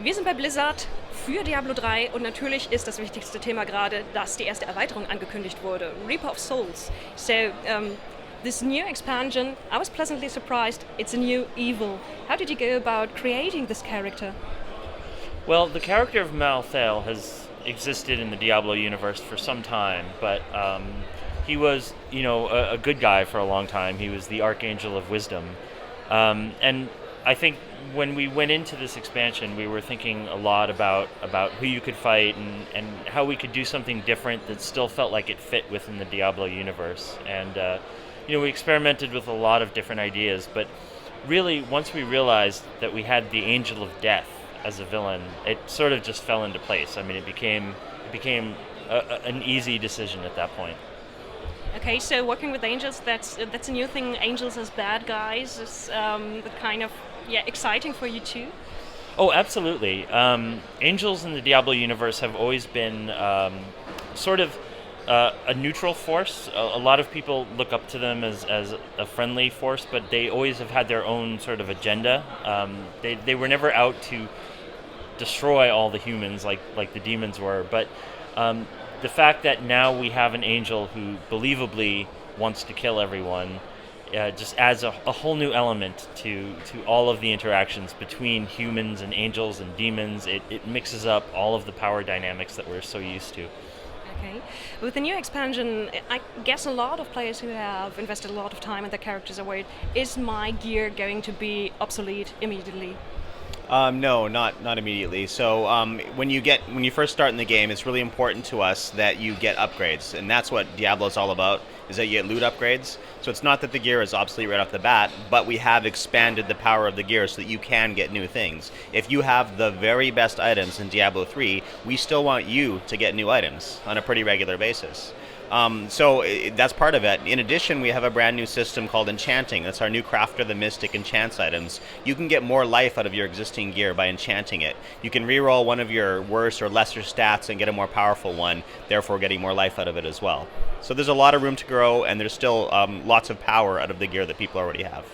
Wir sind bei Blizzard für Diablo 3 und natürlich ist das wichtigste Thema gerade, dass die erste Erweiterung angekündigt wurde, Reaper of Souls. This new expansion, I was pleasantly surprised, it's a new evil. How did you go about creating this character? Well, the character of Malthael has existed in the Diablo universe for some time, but he was, a good guy for a long time. He was the Archangel of Wisdom, and I think when we went into this expansion, we were thinking a lot about who you could fight and how we could do something different that still felt like it fit within the Diablo universe. And we experimented with a lot of different ideas, but really, once we realized that we had the Angel of Death as a villain, it sort of just fell into place. I mean, it became an easy decision at that point. Okay, so working with angels, that's a new thing. Angels as bad guys is the kind of exciting for you too. Oh, absolutely. Angels in the Diablo universe have always been sort of a neutral force. A lot of people look up to them as a friendly force, but they always have had their own sort of agenda. They were never out to destroy all the humans like the demons were, but the fact that now we have an angel who believably wants to kill everyone just adds a whole new element to all of the interactions between humans and angels and demons. It mixes up all of the power dynamics that we're so used to. Okay. With the new expansion, I guess a lot of players who have invested a lot of time in their characters are worried, is my gear going to be obsolete immediately? No, not immediately. So when you first start in the game, it's really important to us that you get upgrades, and that's what Diablo is all about. Is that you get loot upgrades. So it's not that the gear is obsolete right off the bat, but we have expanded the power of the gear so that you can get new things. If you have the very best items in Diablo 3, we still want you to get new items on a pretty regular basis. That's part of it. In addition, we have a brand new system called enchanting. That's our new Crafter the Mystic enchants items. You can get more life out of your existing gear by enchanting it. You can reroll one of your worse or lesser stats and get a more powerful one, therefore getting more life out of it as well. So there's a lot of room to grow, and there's still lots of power out of the gear that people already have.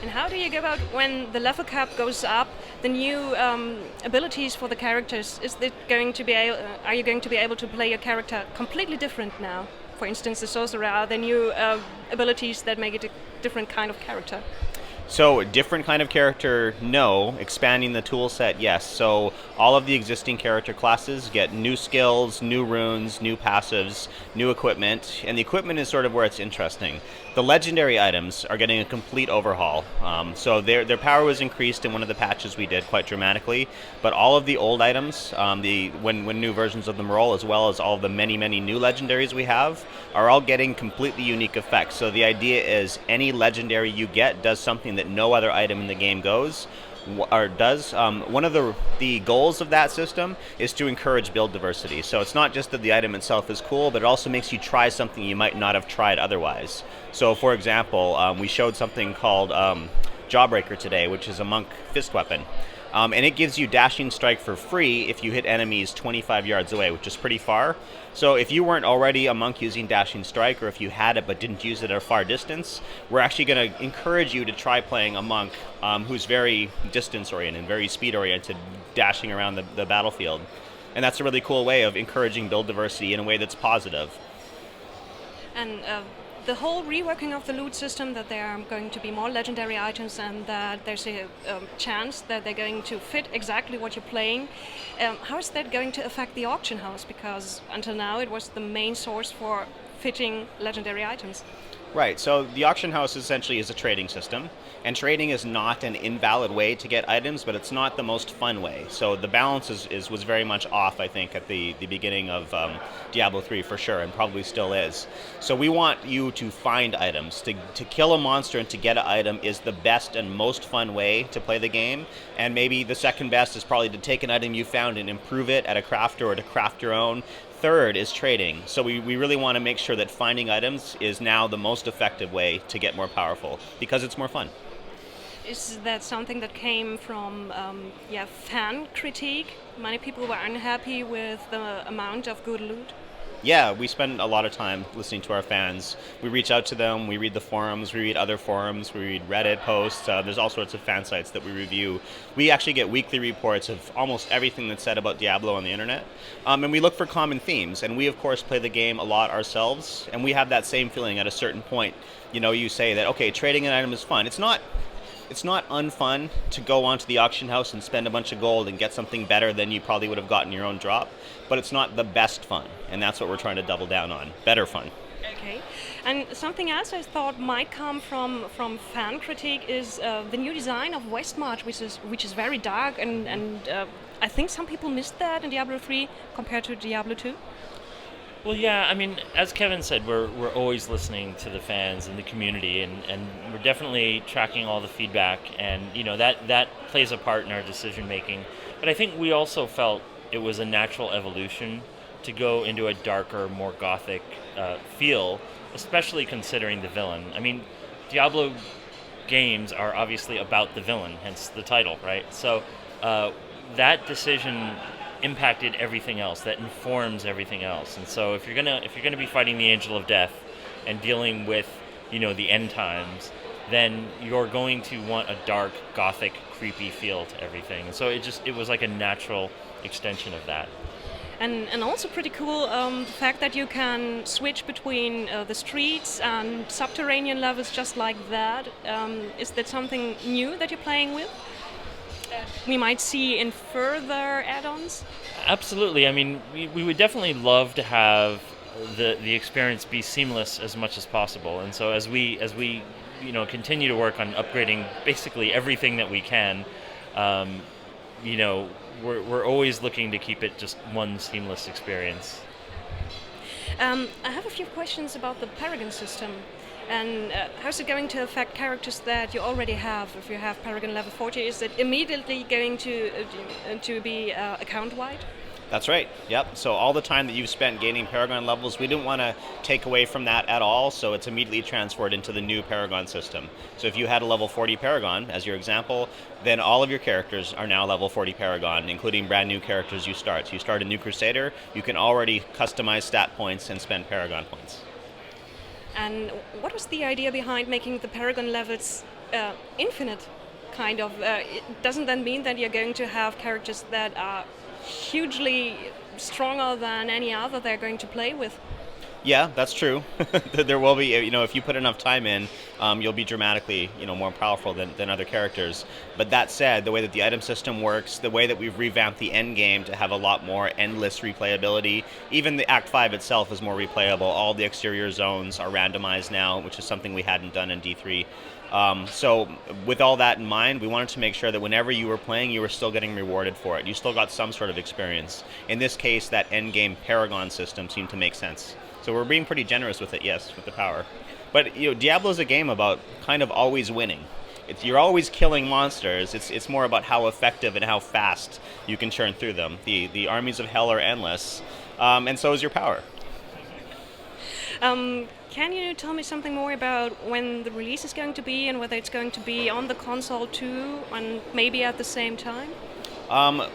And how do you go about when the level cap goes up? The new abilities for the characters, are you going to be able to play your character completely different now? For instance, the sorcerer, are there new abilities that make it a different kind of character? So different kind of character, no. Expanding the tool set, yes. So all of the existing character classes get new skills, new runes, new passives, new equipment, and the equipment is sort of where it's interesting. The legendary items are getting a complete overhaul. So their power was increased in one of the patches we did quite dramatically, but all of the old items, when new versions of them roll, as well as all of the many new legendaries we have, are all getting completely unique effects. So the idea is any legendary you get does something that no other item in the game does. One of the goals of that system is to encourage build diversity. So it's not just that the item itself is cool, but it also makes you try something you might not have tried otherwise. So for example, we showed something called Jawbreaker today, which is a monk fist weapon. And it gives you Dashing Strike for free if you hit enemies 25 yards away, which is pretty far. So if you weren't already a monk using Dashing Strike, or if you had it but didn't use it at a far distance, we're actually going to encourage you to try playing a monk who's very distance-oriented, very speed-oriented, dashing around the battlefield. And that's a really cool way of encouraging build diversity in a way that's positive. And the whole reworking of the loot system, that there are going to be more legendary items and that there's a chance that they're going to fit exactly what you're playing. How is that going to affect the auction house? Because until now it was the main source for fitting legendary items. Right, so the auction house essentially is a trading system, and trading is not an invalid way to get items, but it's not the most fun way. So the balance was very much off, I think, at the beginning of Diablo 3 for sure, and probably still is. So we want you to find items. To kill a monster and to get an item is the best and most fun way to play the game, and maybe the second best is probably to take an item you found and improve it at a crafter or to craft your own. Third is trading. So we really want to make sure that finding items is now the most effective way to get more powerful, because it's more fun. Is that something that came from fan critique? Many people were unhappy with the amount of good loot. Yeah, we spend a lot of time listening to our fans. We reach out to them, we read the forums, we read other forums, we read Reddit posts. There's all sorts of fan sites that we review. We actually get weekly reports of almost everything that's said about Diablo on the internet. And we look for common themes. And we, of course, play the game a lot ourselves. And we have that same feeling at a certain point. You know, you say that, okay, trading an item is fun. It's not unfun to go onto the auction house and spend a bunch of gold and get something better than you probably would have gotten your own drop, but it's not the best fun, and that's what we're trying to double down on. Better fun. Okay. And something else I thought might come from fan critique is the new design of Westmarch, which is very dark, and I think some people missed that in Diablo 3 compared to Diablo 2. Well, yeah, I mean, as Kevin said, we're always listening to the fans and the community, and we're definitely tracking all the feedback, and you know that plays a part in our decision making. But I think we also felt it was a natural evolution to go into a darker, more gothic feel, especially considering the villain. I mean, Diablo games are obviously about the villain, hence the title, right? So that decision impacted everything else, that informs everything else. And so if you're gonna be fighting the Angel of Death and dealing with, you know, the end times, then you're going to want a dark, gothic, creepy feel to everything. And so it was like a natural extension of that. And also pretty cool the fact that you can switch between the streets, and Subterranean Love is just like that. Is that something new that you're playing with? We might see in further add-ons? Absolutely. I mean, we would definitely love to have the experience be seamless as much as possible. And so as we you know continue to work on upgrading basically everything that we can, you know, we're always looking to keep it just one seamless experience. I have a few questions about the Paragon system. And how's it going to affect characters that you already have? If you have Paragon level 40, is it immediately going to be account-wide? That's right. Yep. So all the time that you've spent gaining Paragon levels, we didn't want to take away from that at all, so it's immediately transferred into the new Paragon system. So if you had a level 40 Paragon, as your example, then all of your characters are now level 40 Paragon, including brand new characters you start. So you start a new Crusader, you can already customize stat points and spend Paragon points. And what was the idea behind making the Paragon levels infinite, kind of? Doesn't that mean that you're going to have characters that are hugely stronger than any other they're going to play with? Yeah, that's true. There will be, you know, if you put enough time in, you'll be dramatically, you know, more powerful than other characters. But that said, the way that the item system works, the way that we've revamped the end game to have a lot more endless replayability, even the Act 5 itself is more replayable. All the exterior zones are randomized now, which is something we hadn't done in D3. So with all that in mind, we wanted to make sure that whenever you were playing, you were still getting rewarded for it. You still got some sort of experience. In this case, that endgame Paragon system seemed to make sense. So we're being pretty generous with it, yes, with the power. But you know, Diablo is a game about kind of always winning. You're always killing monsters. It's more about how effective and how fast you can churn through them. The armies of hell are endless, and so is your power. Can you tell me something more about when the release is going to be and whether it's going to be on the console too, and maybe at the same time?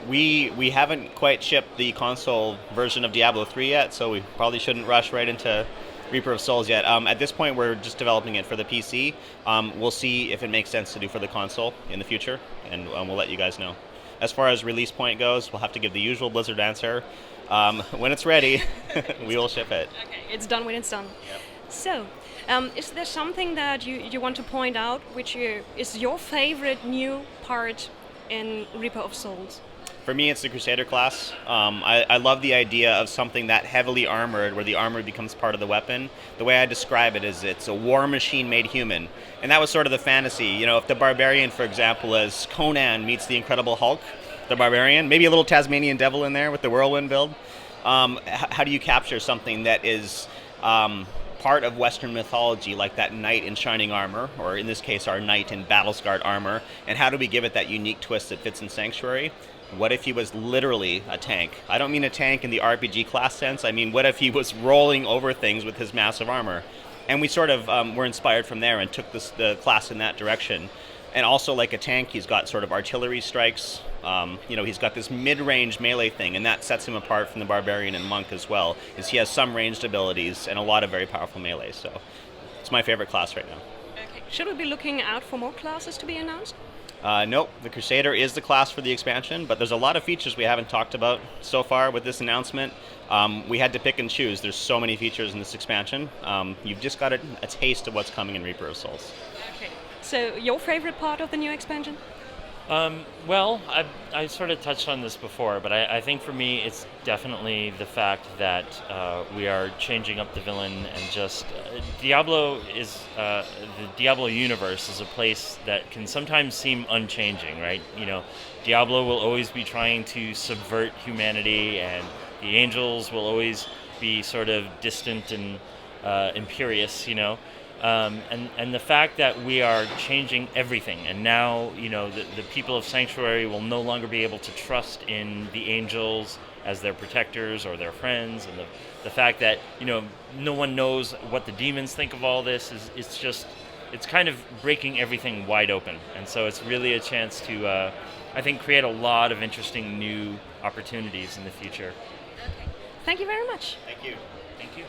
We haven't quite shipped the console version of Diablo 3 yet, so we probably shouldn't rush right into Reaper of Souls yet. At this point, we're just developing it for the PC. We'll see if it makes sense to do for the console in the future, and we'll let you guys know. As far as release point goes, we'll have to give the usual Blizzard answer. When it's ready, we will ship it. Okay, it's done when it's done. Yep. So, is there something that you want to point out which is your favorite new part in Reaper of Souls? For me, it's the Crusader class. I love the idea of something that heavily armored, where the armor becomes part of the weapon. The way I describe it is it's a war machine made human. And that was sort of the fantasy. You know, if the Barbarian, for example, as Conan meets the Incredible Hulk, the Barbarian, maybe a little Tasmanian Devil in there with the Whirlwind build. How do you capture something that is part of Western mythology, like that knight in shining armor, or in this case, our knight in battle-scarred armor, and how do we give it that unique twist that fits in Sanctuary? What if he was literally a tank? I don't mean a tank in the RPG class sense. I mean, what if he was rolling over things with his massive armor? And we sort of were inspired from there and took the class in that direction. And also, like a tank, he's got sort of artillery strikes. He's got this mid-range melee thing, and that sets him apart from the barbarian and monk as well, is he has some ranged abilities and a lot of very powerful melee. So it's my favorite class right now. Okay. Should we be looking out for more classes to be announced? Nope, the Crusader is the class for the expansion, but there's a lot of features we haven't talked about so far with this announcement. We had to pick and choose. There's so many features in this expansion. You've just got a taste of what's coming in Reaper of Souls. Okay. So your favorite part of the new expansion? Well, I sort of touched on this before, but I think for me it's definitely the fact that we are changing up the villain and just Diablo is the Diablo universe is a place that can sometimes seem unchanging, right? Diablo will always be trying to subvert humanity, and the angels will always be sort of distant and imperious, and the fact that we are changing everything, and now the people of Sanctuary will no longer be able to trust in the angels as their protectors or their friends, and the fact that no one knows what the demons think of all this it's kind of breaking everything wide open, and so it's really a chance to I think create a lot of interesting new opportunities in the future. Okay. Thank you very much. Thank you. Thank you.